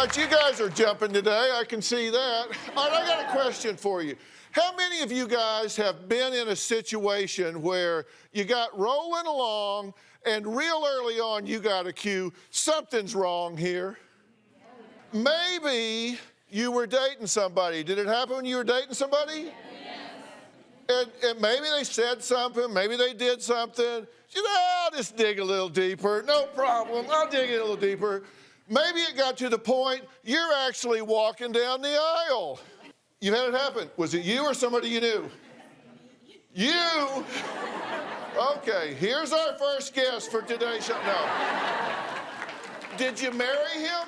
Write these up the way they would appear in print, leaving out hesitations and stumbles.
right, you guys are jumping today. I can see that. All right, I got a question for you. How many of you guys have been in a situation where you got rolling along and real early on you got a cue, something's wrong here? Maybe you were dating somebody. Did it happen when you were dating somebody? Yes. And maybe they said something, maybe they did something. You know, I'll just dig a little deeper. No problem, I'll dig it a little deeper. Maybe it got to the point you're actually walking down the aisle. You had it happen. Was it you or somebody you knew? You? Okay, here's our first guest for today's show. No. Did you marry him?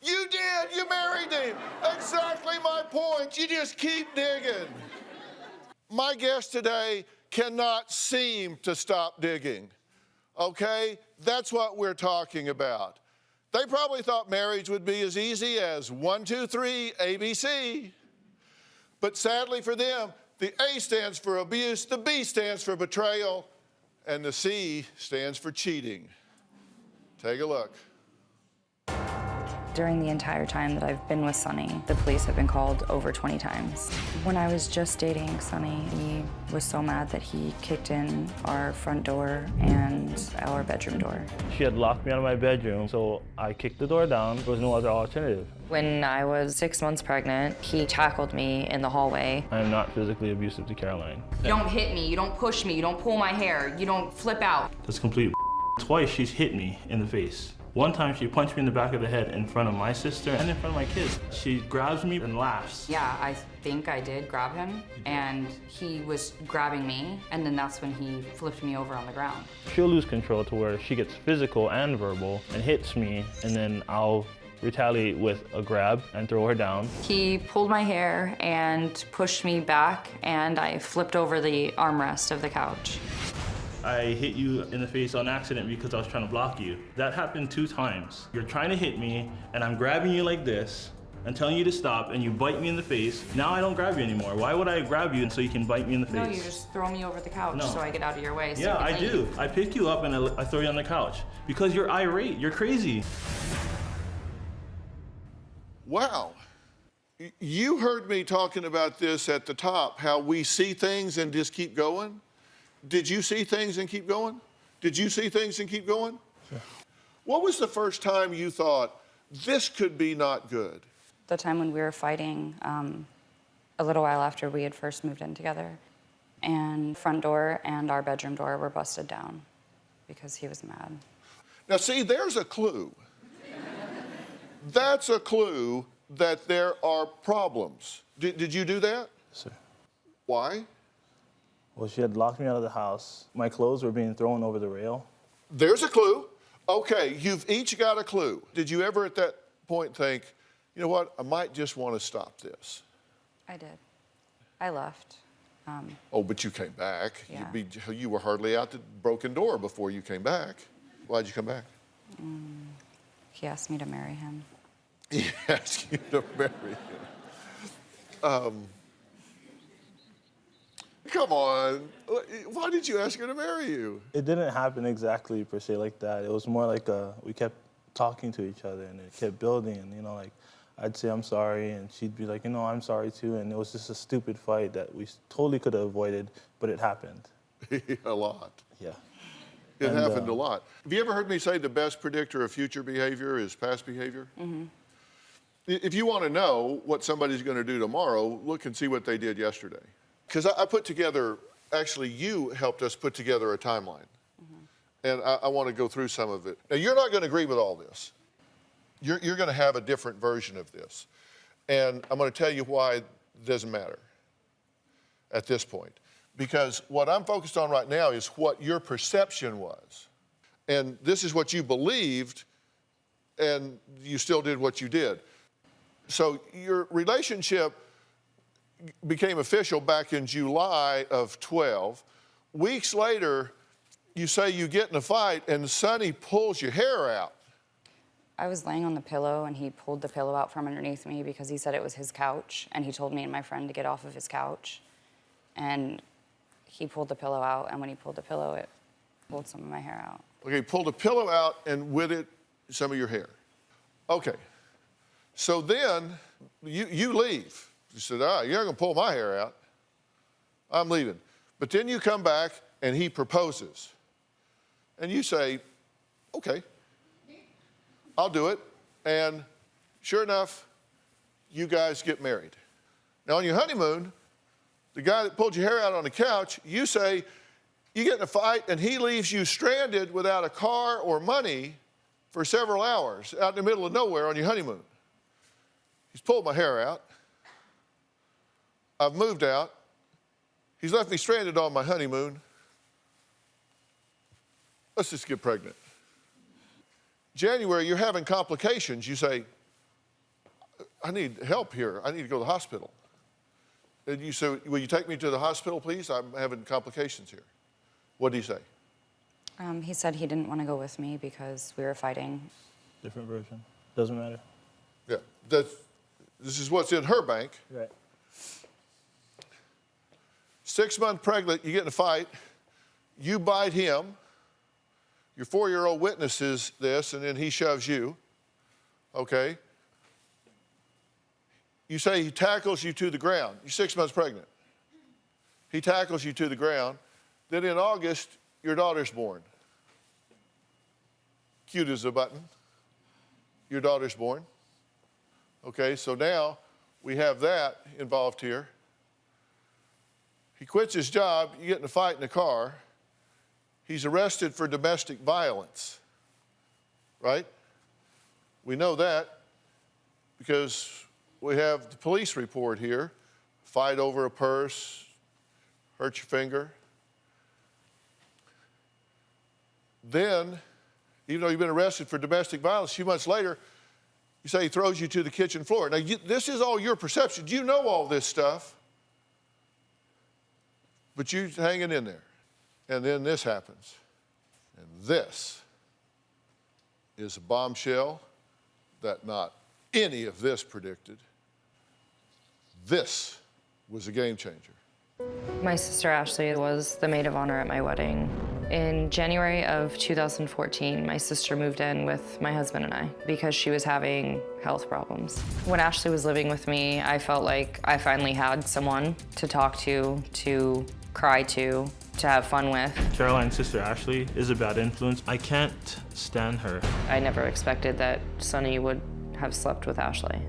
You did, you married him. Exactly my point. You just keep digging. My guest today cannot seem to stop digging, okay? That's what we're talking about. They probably thought marriage would be as easy as 1, 2, 3, ABC. But sadly for them, the A stands for abuse, the B stands for betrayal, and the C stands for cheating. Take a look. During the entire time that I've been with Sonny, the police have been called over 20 times. When I was just dating Sonny, he was so mad that he kicked in our front door and our bedroom door. She had locked me out of my bedroom, so I kicked the door down. There was no other alternative. When I was 6 months pregnant, he tackled me in the hallway. I am not physically abusive to Caroline. You don't hit me, you don't push me, you don't pull my hair, you don't flip out. That's complete. Twice she's hit me in the face. One time she punched me in the back of the head in front of my sister and in front of my kids. She grabs me and laughs. Yeah, I think I did grab him, and he was grabbing me, and then that's when he flipped me over on the ground. She'll lose control to where she gets physical and verbal and hits me, and then I'll retaliate with a grab and throw her down. He pulled my hair and pushed me back, and I flipped over the armrest of the couch. I hit you in the face on accident because I was trying to block you. That happened 2 times. You're trying to hit me, and I'm grabbing you like this and telling you to stop, and you bite me in the face. Now I don't grab you anymore. Why would I grab you so you can bite me in the face? No, you just throw me over the couch so I get out of your way. So yeah, I do. I pick you up and I throw you on the couch because you're irate. You're crazy. Wow. You heard me talking about this at the top, how we see things and just keep going. Did you see things and keep going? Did you see things and keep going? Sure. What was the first time you thought, this could be not good? The time when we were fighting, a little while after we had first moved in together, and front door and our bedroom door were busted down because he was mad. Now see, there's a clue. That's a clue that there are problems. Did you do that? Yes, sir. Why? Well, she had locked me out of the house. My clothes were being thrown over the rail. There's a clue. Okay, you've each got a clue. Did you ever at that point think, you know what, I might just want to stop this? I did. I left. Oh, but you came back. Yeah. You were hardly out the broken door before you came back. Why'd you come back? He asked me to marry him. He asked you to marry him. Come on. Why did you ask her to marry you? It didn't happen exactly per se like that. It was more like we kept talking to each other and it kept building. And, you know, like I'd say I'm sorry and she'd be like, you know, I'm sorry too. And it was just a stupid fight that we totally could have avoided, but it happened. A lot. Yeah. It happened a lot. Have you ever heard me say the best predictor of future behavior is past behavior? Mm-hmm. If you want to know what somebody's going to do tomorrow, look and see what they did yesterday. Because I put together, actually you helped us put together a timeline. Mm-hmm. And I want to go through some of it. Now you're not going to agree with all this. You're going to have a different version of this. And I'm going to tell you why it doesn't matter at this point. Because what I'm focused on right now is what your perception was. And this is what you believed, and you still did what you did. So your relationship became official back in July of 12. Weeks later, you say you get in a fight and Sonny pulls your hair out. I was laying on the pillow and he pulled the pillow out from underneath me because he said it was his couch and he told me and my friend to get off of his couch. And he pulled the pillow out, and when he pulled the pillow, it pulled some of my hair out. Okay, pulled a pillow out and with it, some of your hair. Okay. So then you leave. You said, you're not going to pull my hair out. I'm leaving. But then you come back and he proposes. And you say, okay, I'll do it. And sure enough, you guys get married. Now on your honeymoon, the guy that pulled your hair out on the couch, you say, you get in a fight and he leaves you stranded without a car or money for several hours out in the middle of nowhere on your honeymoon. He's pulled my hair out. I've moved out. He's left me stranded on my honeymoon. Let's just get pregnant. January, you're having complications. You say, I need help here. I need to go to the hospital. And you say, will you take me to the hospital, please? I'm having complications here. What did he say? He said he didn't want to go with me because we were fighting. Different version. Doesn't matter. Yeah, this is what's in her bank. Right. 6 months pregnant, you get in a fight, you bite him, your 4-year-old witnesses this, and then he shoves you, okay? You say he tackles you to the ground. You're 6 months pregnant. He tackles you to the ground. Then in August, your daughter's born. Cute as a button. Your daughter's born. Okay, so now we have that involved here. He quits his job, you get in a fight in the car. He's arrested for domestic violence, right? We know that because we have the police report here. Fight over a purse, hurt your finger. Then, even though you've been arrested for domestic violence, a few months later, you say he throws you to the kitchen floor. Now, this is all your perception. You know all this stuff, but you're hanging in there. And then this happens. And this is a bombshell that not any of this predicted. This was a game changer. My sister Ashley was the maid of honor at my wedding. In January of 2014, my sister moved in with my husband and I because she was having health problems. When Ashley was living with me, I felt like I finally had someone to talk to cry to have fun with. Caroline's sister Ashley is a bad influence. I can't stand her. I never expected that Sonny would have slept with Ashley.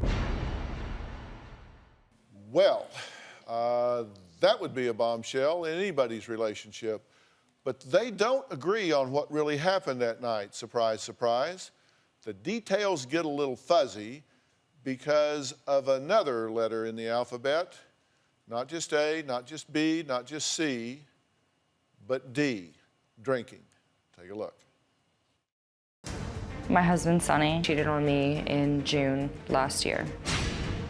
Well, that would be a bombshell in anybody's relationship. But they don't agree on what really happened that night. Surprise, surprise. The details get a little fuzzy because of another letter in the alphabet. Not just A, not just B, not just C, but D, drinking. Take a look. My husband, Sonny, cheated on me in June last year.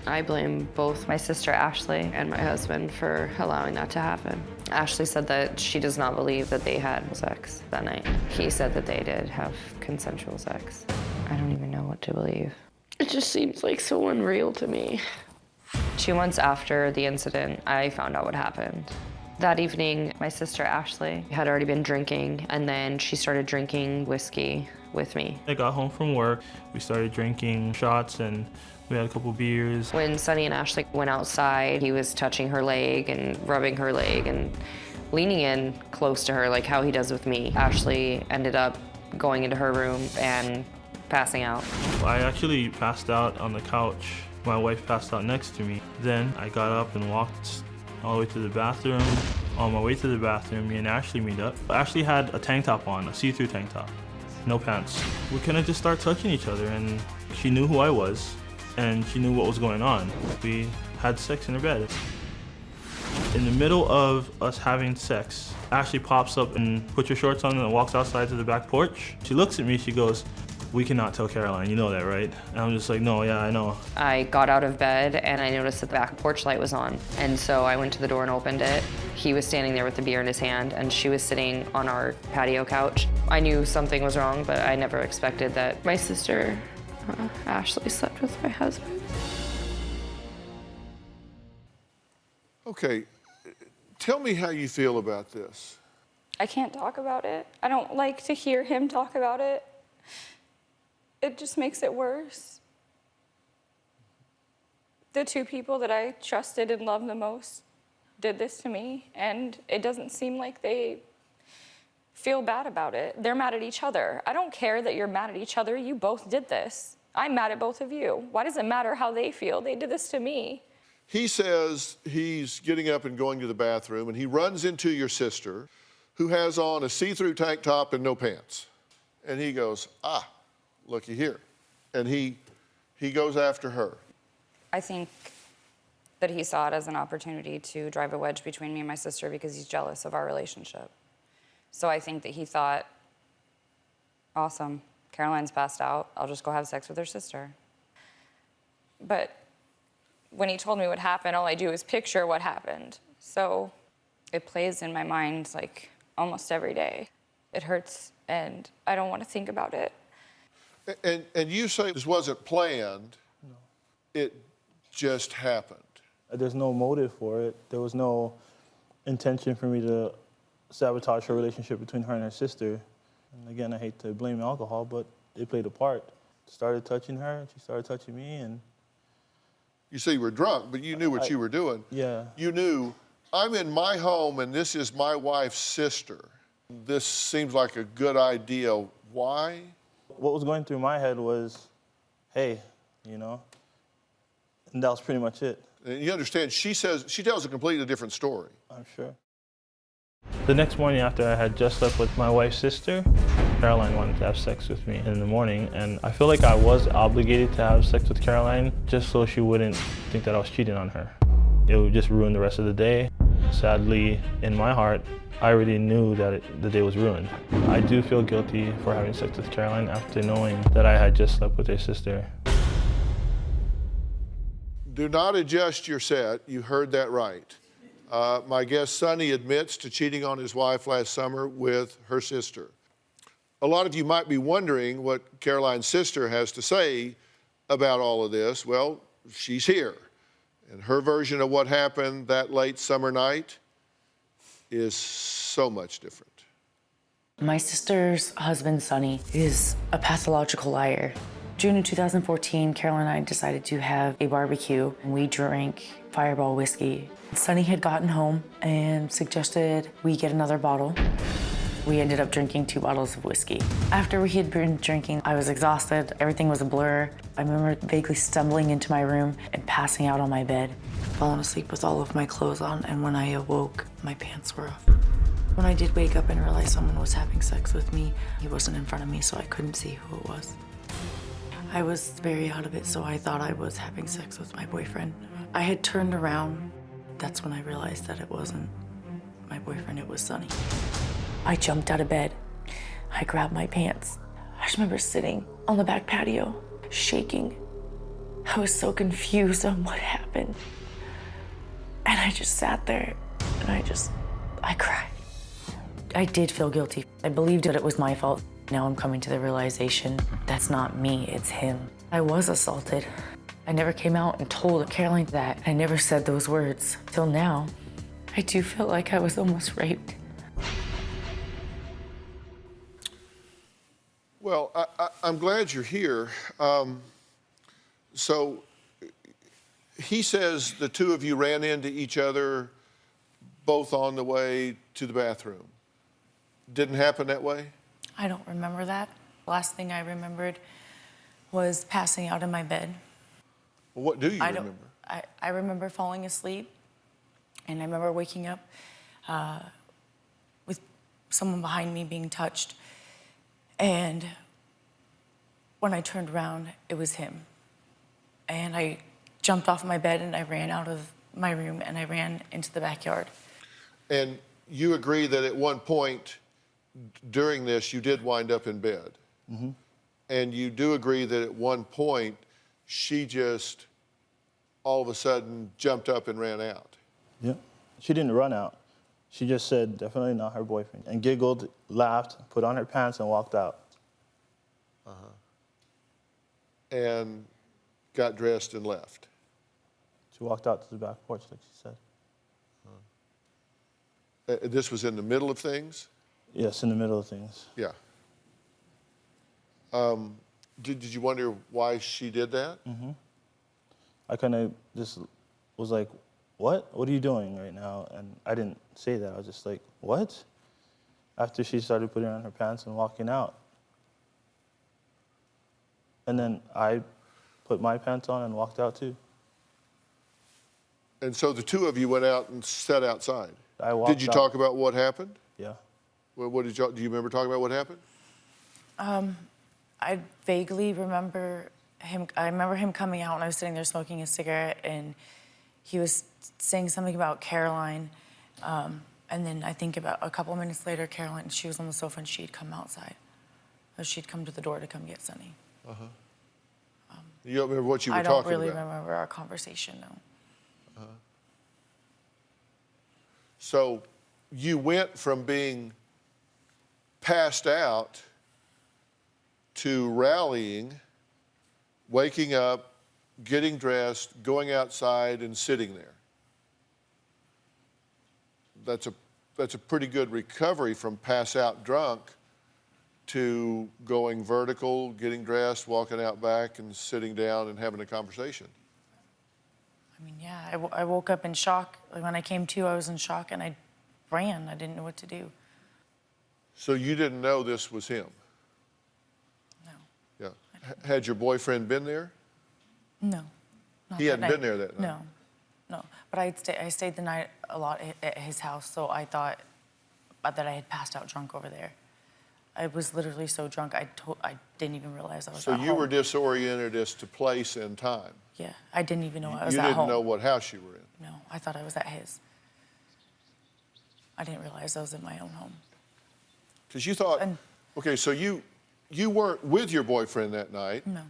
I blame both my sister, Ashley, and my husband for allowing that to happen. Ashley said that she does not believe that they had sex that night. He said that they did have consensual sex. I don't even know what to believe. It just seems like so unreal to me. 2 months after the incident, I found out what happened. That evening, my sister, Ashley, had already been drinking, and then she started drinking whiskey with me. I got home from work, we started drinking shots, and we had a couple beers. When Sonny and Ashley went outside, he was touching her leg and rubbing her leg and leaning in close to her like how he does with me. Ashley ended up going into her room and passing out. I actually passed out on the couch. My wife passed out next to me. Then I got up and walked all the way to the bathroom. On my way to the bathroom, me and Ashley meet up. Ashley had a tank top on, a see-through tank top, no pants. We couldn't just start touching each other, and she knew who I was, and she knew what was going on. We had sex in her bed. In the middle of us having sex, Ashley pops up and puts her shorts on and walks outside to the back porch. She looks at me, she goes, "We cannot tell Caroline, you know that, right?" And I'm just like, "No, yeah, I know." I got out of bed and I noticed that the back porch light was on. And so I went to the door and opened it. He was standing there with the beer in his hand and she was sitting on our patio couch. I knew something was wrong, but I never expected that my sister, Ashley, slept with my husband. Okay, tell me how you feel about this. I can't talk about it. I don't like to hear him talk about it. It just makes it worse. The two people that I trusted and loved the most did this to me, and it doesn't seem like they feel bad about it. They're mad at each other. I don't care that you're mad at each other. You both did this. I'm mad at both of you. Why does it matter how they feel? They did this to me. He says he's getting up and going to the bathroom, and he runs into your sister, who has on a see-through tank top and no pants. And he goes, looky here. And he goes after her. I think that he saw it as an opportunity to drive a wedge between me and my sister because he's jealous of our relationship. So I think that he thought, awesome, Caroline's passed out. I'll just go have sex with her sister. But when he told me what happened, all I do is picture what happened. So it plays in my mind like almost every day. It hurts, and I don't want to think about it. And you say this wasn't planned. No. It just happened. There's no motive for it. There was no intention for me to sabotage her relationship between her and her sister. And again, I hate to blame alcohol, but it played a part. Started touching her, and she started touching me, and... You say you were drunk, but you knew what you were doing. Yeah. You knew, I'm in my home, and this is my wife's sister. This seems like a good idea. Why? What was going through my head was, hey, you know, and that was pretty much it. And you understand, she tells a completely different story. I'm sure. The next morning after I had just slept with my wife's sister, Caroline wanted to have sex with me in the morning, and I feel like I was obligated to have sex with Caroline just so she wouldn't think that I was cheating on her. It would just ruin the rest of the day. Sadly, in my heart, I already knew that the day was ruined. I do feel guilty for having sex with Caroline after knowing that I had just slept with her sister. Do not adjust your set. You heard that right. My guest, Sonny, admits to cheating on his wife last summer with her sister. A lot of you might be wondering what Caroline's sister has to say about all of this. Well, she's here. And her version of what happened that late summer night is so much different. My sister's husband, Sonny, is a pathological liar. June of 2014, Caroline and I decided to have a barbecue, and we drank Fireball whiskey. Sonny had gotten home and suggested we get another bottle. We ended up drinking 2 bottles of whiskey. After we had been drinking, I was exhausted. Everything was a blur. I remember vaguely stumbling into my room and passing out on my bed, falling asleep with all of my clothes on, and when I awoke, my pants were off. When I did wake up and realize someone was having sex with me, he wasn't in front of me, so I couldn't see who it was. I was very out of it, so I thought I was having sex with my boyfriend. I had turned around. That's when I realized that it wasn't my boyfriend, it was Sonny. I jumped out of bed. I grabbed my pants. I just remember sitting on the back patio, shaking. I was so confused on what happened. And I just sat there and I cried. I did feel guilty. I believed that it was my fault. Now I'm coming to the realization that's not me, it's him. I was assaulted. I never came out and told Caroline that. I never said those words. Till now, I do feel like I was almost raped. Well, I'm glad you're here. So he says the two of you ran into each other both on the way to the bathroom. Didn't happen that way? I don't remember that. Last thing I remembered was passing out in my bed. Well, what do you remember? I remember falling asleep, and I remember waking up with someone behind me being touched. And when I turned around, it was him. And I jumped off my bed and I ran out of my room and I ran into the backyard. And you agree that at one point during this, you did wind up in bed. Mm-hmm. And you do agree that at one point, she just all of a sudden jumped up and ran out. Yeah, she didn't run out. She just said, definitely not her boyfriend, and giggled, laughed, put on her pants, and walked out. And got dressed and left. She walked out to the back porch, like she said. This was in the middle of things? Yes, in the middle of things. Yeah. Did you wonder why she did that? Mm-hmm. I kind of just was like, what? What are you doing right now? And I didn't say that. I was just like, what? After she started putting on her pants and walking out. And then I put my pants on and walked out too. And so the two of you went out and sat outside. I walked Did you out. talk about what happened? Yeah. Well, what did you, do you remember talking about what happened? I vaguely remember him. I remember him coming out when I was sitting there smoking a cigarette, and he was saying something about Caroline. And then I think about a couple minutes later, Caroline, she was on the sofa and she'd come outside. Or she'd come to the door to come get Sonny. You don't remember what you were I talking don't really about? remember our conversation, no. So you went from being passed out to rallying, waking up, getting dressed, going outside, and sitting there. That's a pretty good recovery from pass out drunk to going vertical, getting dressed, walking out back, and sitting down and having a conversation. I mean, yeah, I woke up in shock. Like when I came to, I was in shock and I ran. I didn't know what to do. So you didn't know this was him? No. Yeah. Had your boyfriend been there? No. not He that hadn't been night. there that night? No. But I stayed the night a lot at his house, so I thought that I had passed out drunk over there. I was literally so drunk, I didn't even realize I was So at you home. were disoriented as to place and time. Yeah, I didn't even know I was You at didn't home. know what house you were in. No, I thought I was at his. I didn't realize I was in my own home. Because you thought, And- okay, so you weren't with your boyfriend that night. No.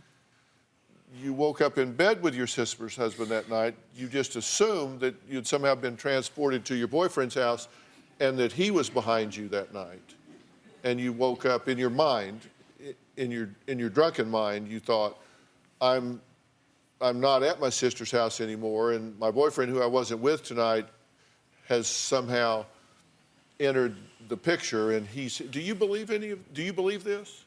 You woke up in bed with your sister's husband that night. You just assumed that you'd somehow been transported to your boyfriend's house and that he was behind you that night. And you woke up in your mind, in your drunken mind, you thought, I'm not at my sister's house anymore, and my boyfriend, who I wasn't with tonight, has somehow entered the picture. And do you believe this?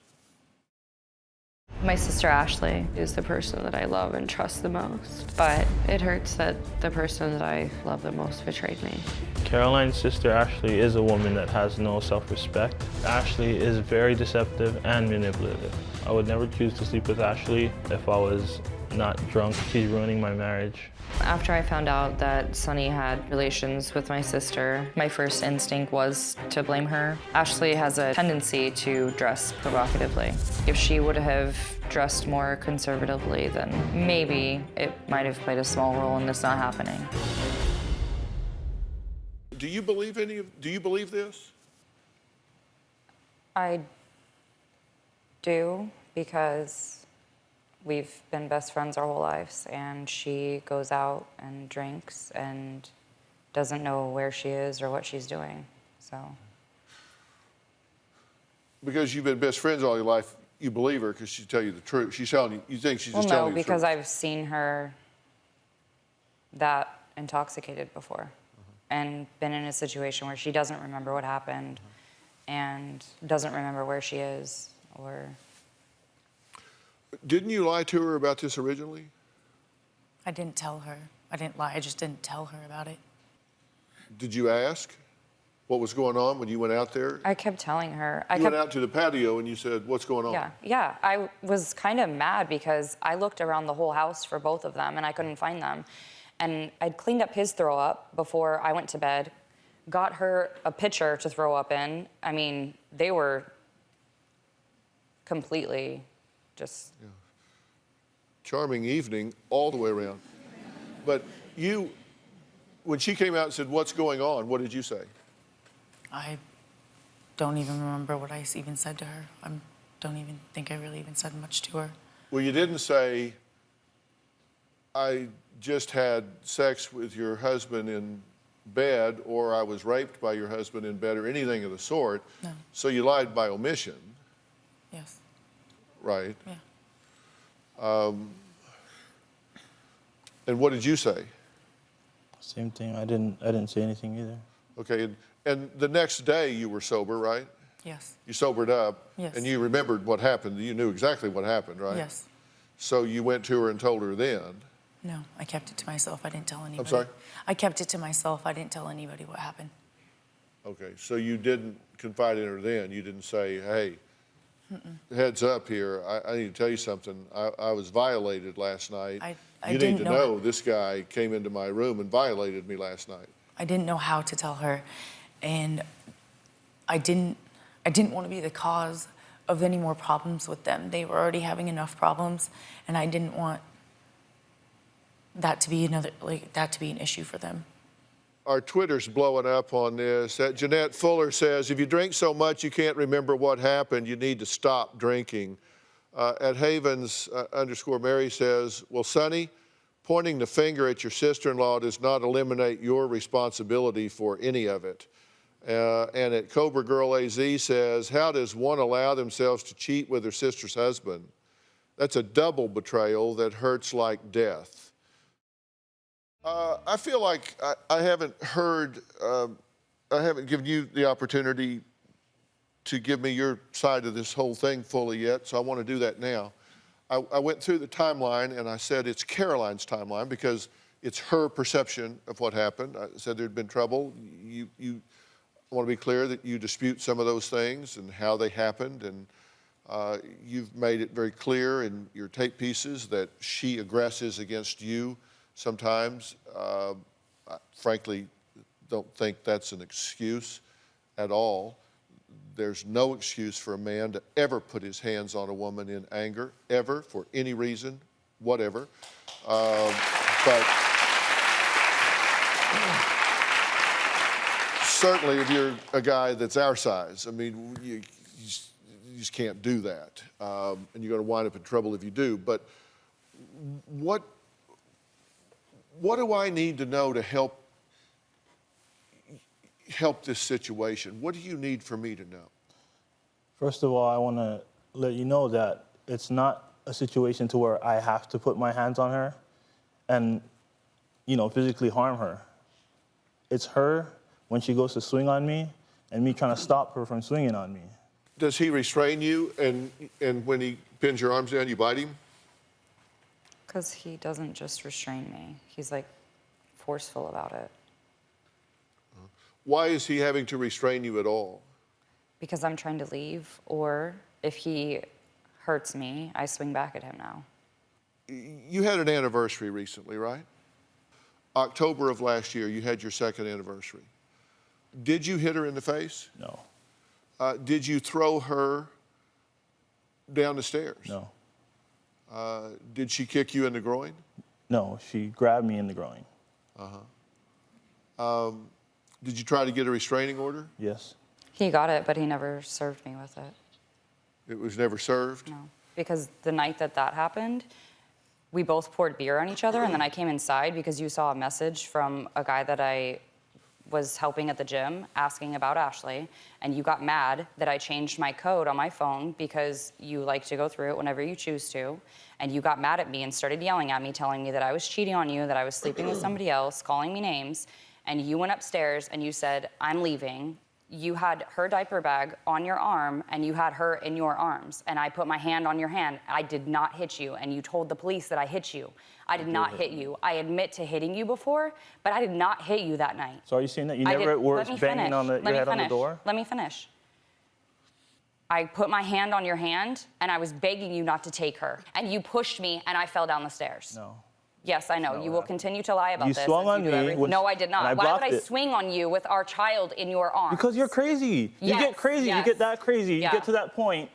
My sister Ashley is the person that I love and trust the most, but it hurts that the person that I love the most betrayed me. Caroline's sister Ashley is a woman that has no self-respect. Ashley is very deceptive and manipulative. I would never choose to sleep with Ashley if I was not drunk. She's ruining my marriage. After I found out that Sonny had relations with my sister, my first instinct was to blame her. Ashley has a tendency to dress provocatively. If she would have dressed more conservatively, then maybe it might have played a small role in this not happening. Do you believe this? I do, because we've been best friends our whole lives, and she goes out and drinks and doesn't know where she is or what she's doing, so. Because you've been best friends all your life, you believe her because she tell you the truth. She's telling you, you think she's just telling you the truth. Well, no, because I've seen her that intoxicated before and been in a situation where she doesn't remember what happened and doesn't remember where she is or... Didn't you lie to her about this originally? I didn't tell her. I didn't lie. I just didn't tell her about it. Did you ask what was going on when you went out there? I kept telling her. You went out to the patio and you said, what's going on? Yeah. I was kind of mad because I looked around the whole house for both of them and I couldn't find them. And I'd cleaned up his throw up before I went to bed, got her a pitcher to throw up in. I mean, they were completely just... Yeah. Charming evening all the way around. But you, when she came out and said, what's going on, what did you say? I don't even remember what I even said to her. I don't even think I really even said much to her. Well, you didn't say, I just had sex with your husband in bed, or I was raped by your husband in bed, or anything of the sort. No. So you lied by omission. Yes. Right. Yeah. And what did you say? Same thing. I didn't say anything either. Okay. And the next day you were sober, right? Yes. You sobered up. Yes. And you remembered what happened. You knew exactly what happened, right? Yes. So you went to her and told her then. No, I kept it to myself. I didn't tell anybody. I'm sorry? I kept it to myself. I didn't tell anybody what happened. Okay, so you didn't confide in her then? You didn't say, hey, heads up here, I need to tell you something. I was violated last night. I you didn't need to know this guy came into my room and violated me last night. I didn't know how to tell her, and I didn't want to be the cause of any more problems with them. They were already having enough problems, and I didn't want that to be an issue for them. Our Twitter's blowing up on this. Jeanette Fuller says, if you drink so much you can't remember what happened, you need to stop drinking. At Havens _Mary says, well, Sonny, pointing the finger at your sister-in-law does not eliminate your responsibility for any of it. And at Cobra Girl AZ says, how does one allow themselves to cheat with their sister's husband? That's a double betrayal that hurts like death. I feel like I haven't given you the opportunity to give me your side of this whole thing fully yet, so I want to do that now. I went through the timeline and I said it's Caroline's timeline because it's her perception of what happened. I said there'd been trouble. I want to be clear that you dispute some of those things and how they happened, and you've made it very clear in your tape pieces that she aggresses against you sometimes. I frankly don't think that's an excuse at all. There's no excuse for a man to ever put his hands on a woman in anger, ever, for any reason, whatever. But certainly if you're a guy that's our size, I mean, you just can't do that. And you're going to wind up in trouble if you do. But what do I need to know to help this situation? What do you need for me to know? First of all, I want to let you know that it's not a situation to where I have to put my hands on her and, physically harm her. It's her when she goes to swing on me and me trying to stop her from swinging on me. Does he restrain you, and when he pins your arms down, you bite him? Because he doesn't just restrain me. He's like forceful about it. Why is he having to restrain you at all? Because I'm trying to leave, or if he hurts me, I swing back at him now. You had an anniversary recently, right? October of last year, you had your second anniversary. Did you hit her in the face? No. Did you throw her down the stairs? No. Did she kick you in the groin? No, she grabbed me in the groin. Did you try to get a restraining order? Yes. He got it, but he never served me with it. It was never served? No. Because the night that happened, we both poured beer on each other, and then I came inside because you saw a message from a guy that I was helping at the gym asking about Ashley, and you got mad that I changed my code on my phone because you like to go through it whenever you choose to, and you got mad at me and started yelling at me, telling me that I was cheating on you, that I was sleeping with somebody else, calling me names, and you went upstairs and you said, I'm leaving. You had her diaper bag on your arm and you had her in your arms, and I put my hand on your hand. I did not hit you, and you told the police that I hit you. I did not hit you. I admit to hitting you before, but I did not hit you that night. So are you saying that you never were banging on your head on the door? Let me finish. I put my hand on your hand, and I was begging you not to take her, and you pushed me, and I fell down the stairs. No. Yes, I know. You will continue to lie about this. You swung on me. No, I did not. Why would I swing on you with our child in your arms? Because you're crazy. You get crazy. Yes. You get that crazy. Yeah. You get to that point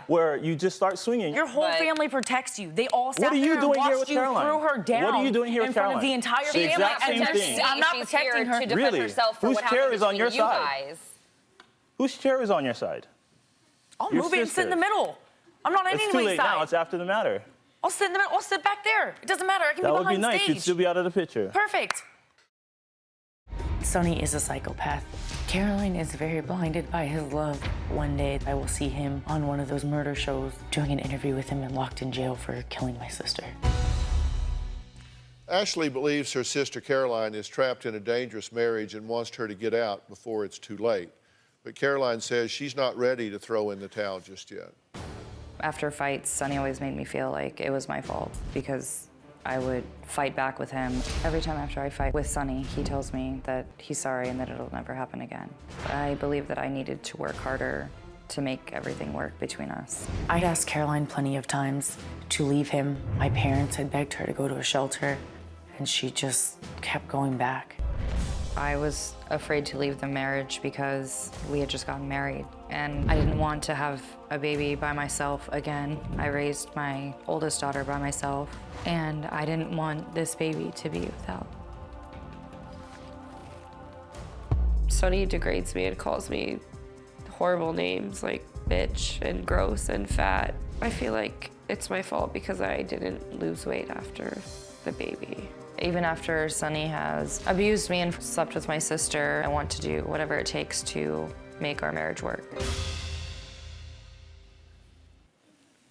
where you just start swinging. Your whole family protects you. They all sat What are you there and doing here watched with you Caroline? throw her down. What are you doing here with in front of Caroline? the entire The family. exact same And thing. I'm not She's protecting here her. to defend Really? herself for Whose what chair happened is on your between you side? guys. Whose chair is on your side? I'll Your move it and sit in the sister's. middle. I'm not It's too anybody's late side. now. It's after the matter. I'll sit in the middle. I'll sit back there. It doesn't matter. I can That be would be behind nice. stage. You'd still be out of the picture. Perfect. Sonny is a psychopath. Caroline is very blinded by his love. One day I will see him on one of those murder shows doing an interview with him and locked in jail for killing my sister. Ashley believes her sister Caroline is trapped in a dangerous marriage and wants her to get out before it's too late. But Caroline says she's not ready to throw in the towel just yet. After fights, Sonny always made me feel like it was my fault because I would fight back with him. Every time after I fight with Sonny, he tells me that he's sorry and that it'll never happen again. I believe that I needed to work harder to make everything work between us. I'd asked Caroline plenty of times to leave him. My parents had begged her to go to a shelter, and she just kept going back. I was afraid to leave the marriage because we had just gotten married, and I didn't want to have a baby by myself again. I raised my oldest daughter by myself, and I didn't want this baby to be without. Sonny degrades me and calls me horrible names like bitch and gross and fat. I feel like it's my fault because I didn't lose weight after the baby. Even after Sonny has abused me and slept with my sister, I want to do whatever it takes to make our marriage work.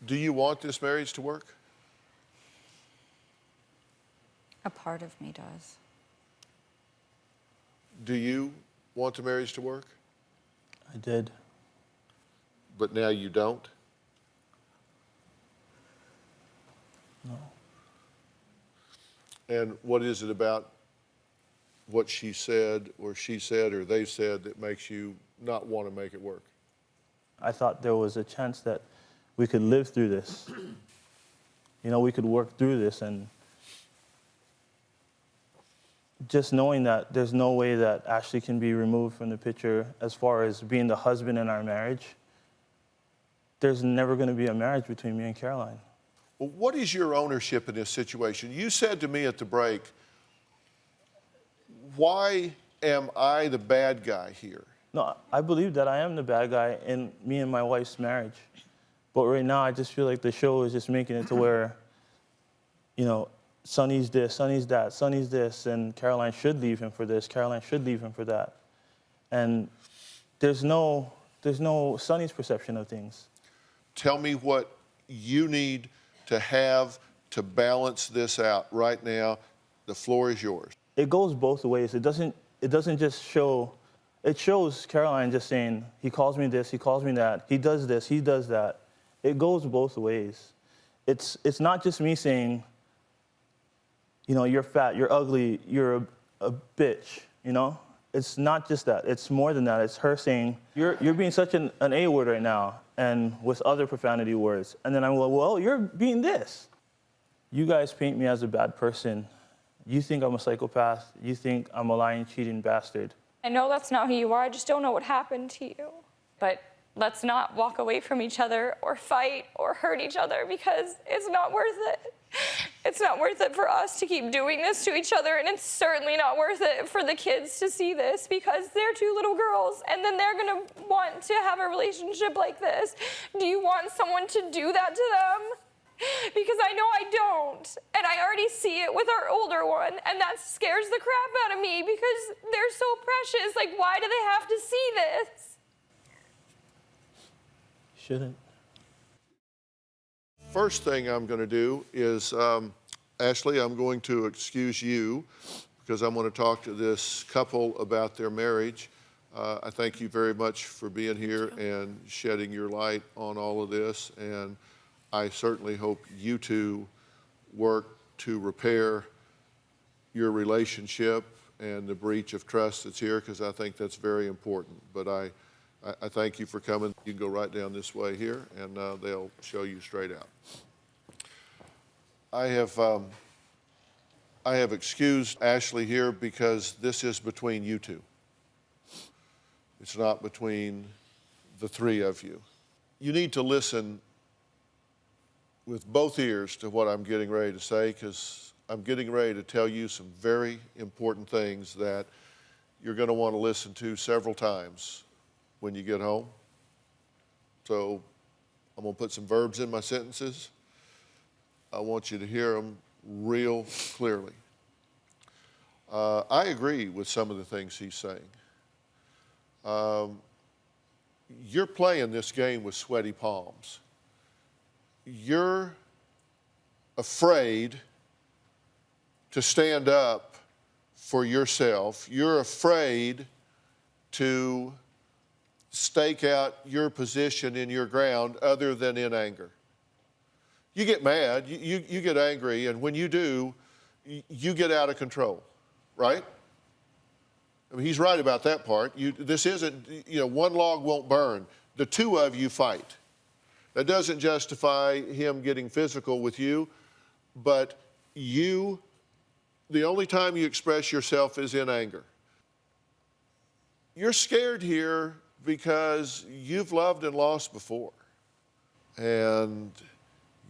Do you want this marriage to work? A part of me does. Do you want the marriage to work? I did. But now you don't? No. And what is it about what she said or they said that makes you not want to make it work? I thought there was a chance that we could live through this. You know, we could work through this, and just knowing that there's no way that Ashley can be removed from the picture as far as being the husband in our marriage, there's never going to be a marriage between me and Caroline. Well, what is your ownership in this situation? You said to me at the break, why am I the bad guy here? No, I believe that I am the bad guy in me and my wife's marriage. But right now, I just feel like the show is just making it to where, you know, Sonny's this, Sonny's that, Sonny's this, and Caroline should leave him for this, Caroline should leave him for that. And there's no Sonny's perception of things. Tell me what you need to have to balance this out right now. The floor is yours. It goes both ways. It doesn't just show, it shows Caroline just saying, he calls me this, he calls me that, he does this, he does that. It goes both ways. It's not just me saying, you know, you're fat, you're ugly, you're a bitch, you know? It's not just that. It's more than that. It's her saying, you're being such an A-word right now, and with other profanity words. And then I'm like, well, you're being this. You guys paint me as a bad person. You think I'm a psychopath. You think I'm a lying, cheating bastard. I know that's not who you are. I just don't know what happened to you. But let's not walk away from each other or fight or hurt each other, because it's not worth it. It's not worth it for us to keep doing this to each other, and it's certainly not worth it for the kids to see this, because they're two little girls, and then they're gonna want to have a relationship like this. Do you want someone to do that to them? Because I know I don't, and I already see it with our older one, and that scares the crap out of me because they're so precious. Like, why do they have to see this? Shouldn't. First thing I'm going to do is, Ashley, I'm going to excuse you because I'm going to talk to this couple about their marriage. I thank you very much for being here and shedding your light on all of this, and I certainly hope you two work to repair your relationship and the breach of trust that's here, because I think that's very important. But I thank you for coming. You can go right down this way here, and they'll show you straight out. I have excused Ashley here because this is between you two. It's not between the three of you. You need to listen with both ears to what I'm getting ready to say, because I'm getting ready to tell you some very important things that you're going to want to listen to several times when you get home. So I'm going to put some verbs in my sentences. I want you to hear them real clearly. I agree with some of the things he's saying. You're playing this game with sweaty palms. You're afraid to stand up for yourself. You're afraid to stake out your position in your ground other than in anger. You get mad, you get angry, and when you do, you get out of control, right? I mean, he's right about that part. This isn't, one log won't burn. The two of you fight. That doesn't justify him getting physical with you, but the only time you express yourself is in anger. You're scared here because you've loved and lost before. And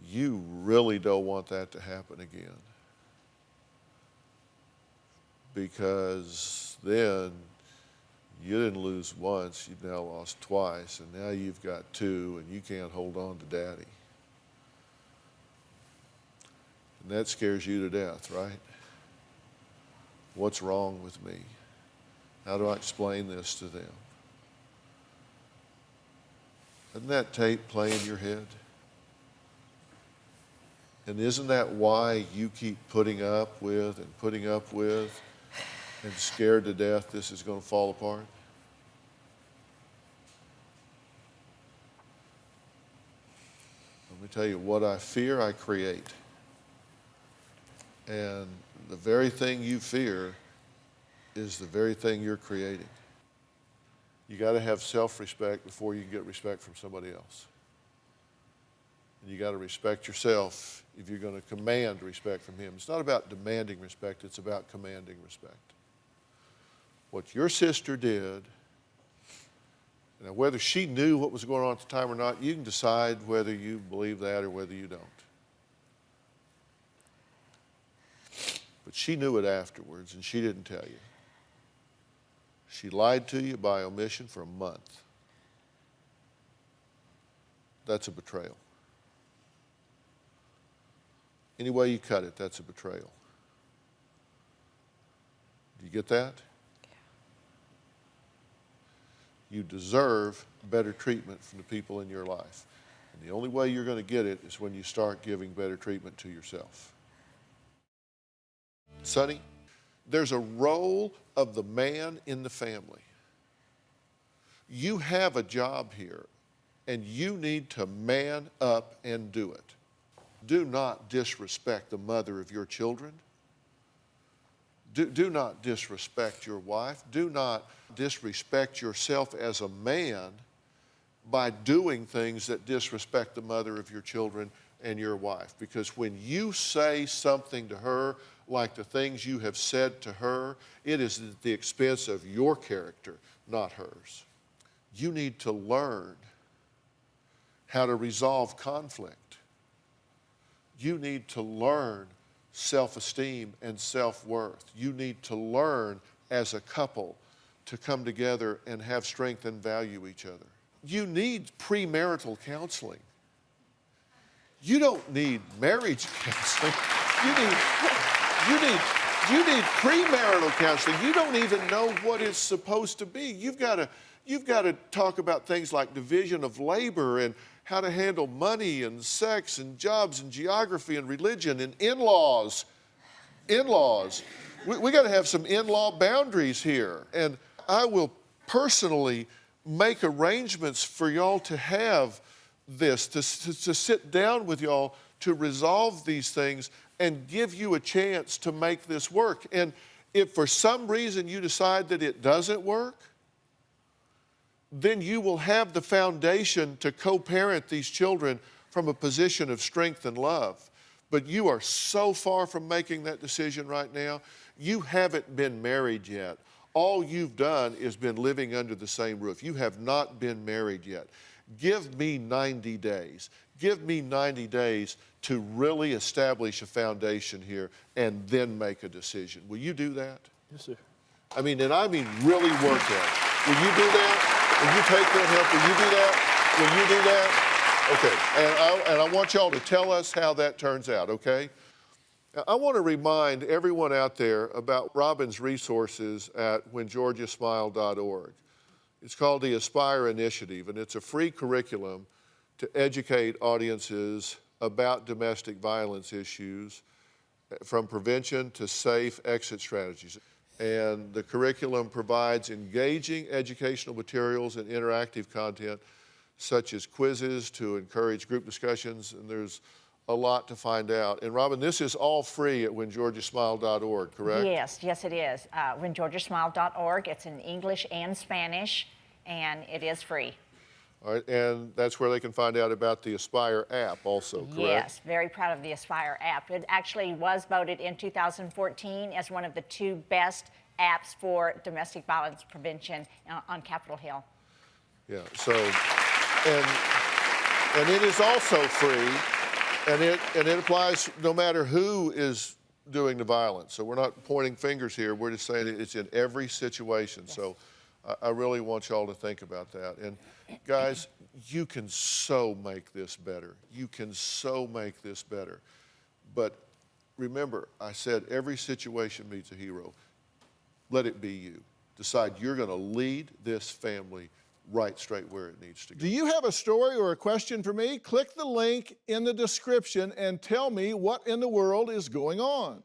you really don't want that to happen again. Because then you didn't lose once, you've now lost twice, and now you've got two, and you can't hold on to daddy. And that scares you to death, right? What's wrong with me? How do I explain this to them? Doesn't that tape play in your head? And isn't that why you keep putting up with and scared to death this is going to fall apart? Let me tell you, what I fear, I create. And the very thing you fear is the very thing you're creating. You got to have self-respect before you can get respect from somebody else. And you got to respect yourself if you're going to command respect from him. It's not about demanding respect, it's about commanding respect. What your sister did, now whether she knew what was going on at the time or not, you can decide whether you believe that or whether you don't. But she knew it afterwards, and she didn't tell you. She lied to you by omission for a month. That's a betrayal. Any way you cut it, that's a betrayal. Do you get that? Yeah. You deserve better treatment from the people in your life. And the only way you're going to get it is when you start giving better treatment to yourself. Sonny, there's a role of the man in the family. You have a job here, and you need to man up and do it. Do not disrespect the mother of your children. Do not disrespect your wife. Do not disrespect yourself as a man by doing things that disrespect the mother of your children and your wife. Because when you say something to her like the things you have said to her, it is at the expense of your character, not hers. You need to learn how to resolve conflict. You need to learn self-esteem and self-worth. You need to learn as a couple to come together and have strength and value each other. You need premarital counseling. You don't need marriage counseling. You need premarital counseling. You don't even know what it's supposed to be. You've got to talk about things like division of labor and how to handle money and sex and jobs and geography and religion and in-laws. In-laws. We got to have some in-law boundaries here. And I will personally make arrangements for y'all to have this, to sit down with y'all to resolve these things and give you a chance to make this work. And if for some reason you decide that it doesn't work, then you will have the foundation to co-parent these children from a position of strength and love. But you are so far from making that decision right now. You haven't been married yet. All you've done is been living under the same roof. You have not been married yet. Give me 90 days. Give me 90 days to really establish a foundation here and then make a decision. Will you do that? Yes, sir. I mean really work at it. Will you do that? Will you take that help? Will you do that? Okay, and I want y'all to tell us how that turns out, okay? Now, I want to remind everyone out there about Robin's resources at whengeorgiasmile.org. It's called the Aspire Initiative, and it's a free curriculum to educate audiences about domestic violence issues, from prevention to safe exit strategies. And the curriculum provides engaging educational materials and interactive content, such as quizzes to encourage group discussions. And there's a lot to find out. And Robin, this is all free at whengeorgiasmile.org, correct? Yes, it is. Whengeorgiasmile.org. It's in English and Spanish, and it is free. All right, and that's where they can find out about the Aspire app also, correct? Yes, very proud of the Aspire app. It actually was voted in 2014 as one of the 2 best apps for domestic violence prevention on Capitol Hill. Yeah, so, and it is also free, and it applies no matter who is doing the violence. So we're not pointing fingers here, we're just saying it's in every situation. Yes. So I really want y'all to think about that. And guys, you can so make this better. You can so make this better. But remember, I said every situation meets a hero. Let it be you. Decide you're going to lead this family right straight where it needs to go. Do you have a story or a question for me? Click the link in the description and tell me what in the world is going on.